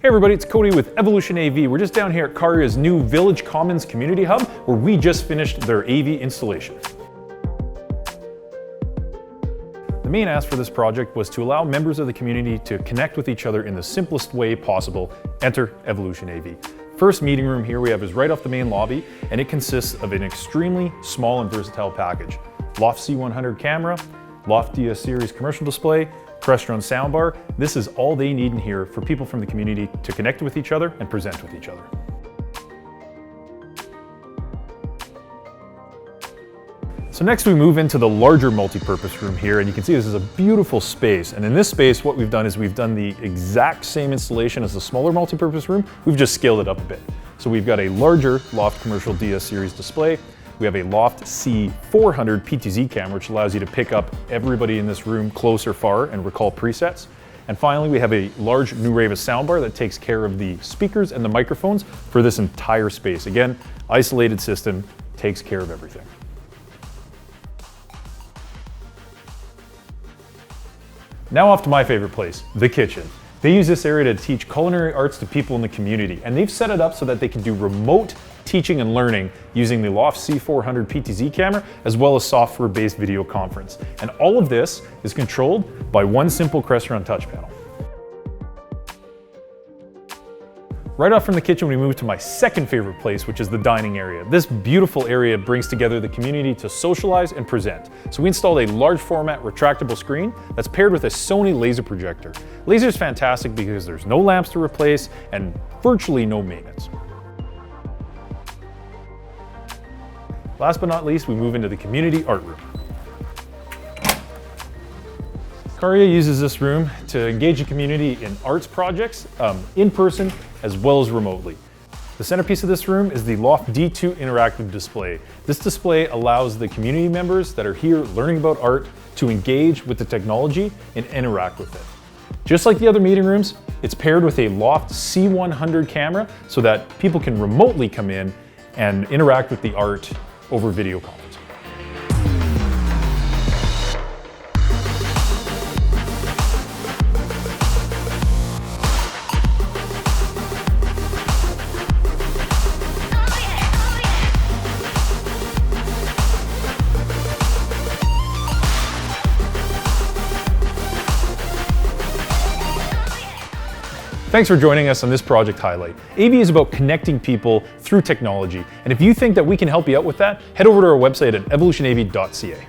Hey everybody, it's Cody with Evolution AV. We're just down here at Carya's new Village Commons Community Hub, where we just finished their AV installation. The main ask for this project was to allow members of the community to connect with each other in the simplest way possible. Enter Evolution AV. First meeting room here we have is right off the main lobby, and it consists of an extremely small and versatile package. Loft C100 camera, Loft DS series commercial display, Crestron soundbar. This is all they need in here for people from the community to connect with each other and present with each other. So next we move into the larger multi-purpose room here, and you can see this is a beautiful space. And in this space, what we've done is we've done the exact same installation as the smaller multi-purpose room. We've just scaled it up a bit. So we've got a larger Loft Commercial DS series display. We have a Loft C400 PTZ camera, which allows you to pick up everybody in this room close or far and recall presets. And finally, we have a large Nureva soundbar that takes care of the speakers and the microphones for this entire space. Again, isolated system, takes care of everything. Now off to my favorite place, the kitchen. They use this area to teach culinary arts to people in the community, and they've set it up so that they can do remote teaching and learning using the Loft C400 PTZ camera, as well as software-based video conference. And all of this is controlled by one simple Crestron touch panel. Right off from the kitchen, we move to my second favorite place, which is the dining area. This beautiful area brings together the community to socialize and present. So we installed a large format retractable screen that's paired with a Sony laser projector. Laser is fantastic because there's no lamps to replace and virtually no maintenance. Last but not least, we move into the community art room. Carya uses this room to engage the community in arts projects, in person as well as remotely. The centerpiece of this room is the Loft D2 interactive display. This display allows the community members that are here learning about art to engage with the technology and interact with it. Just like the other meeting rooms, it's paired with a Loft C100 camera so that people can remotely come in and interact with the art over video conference. Thanks for joining us on this project highlight. AV is about connecting people through technology. And if you think that we can help you out with that, head over to our website at evolutionav.ca.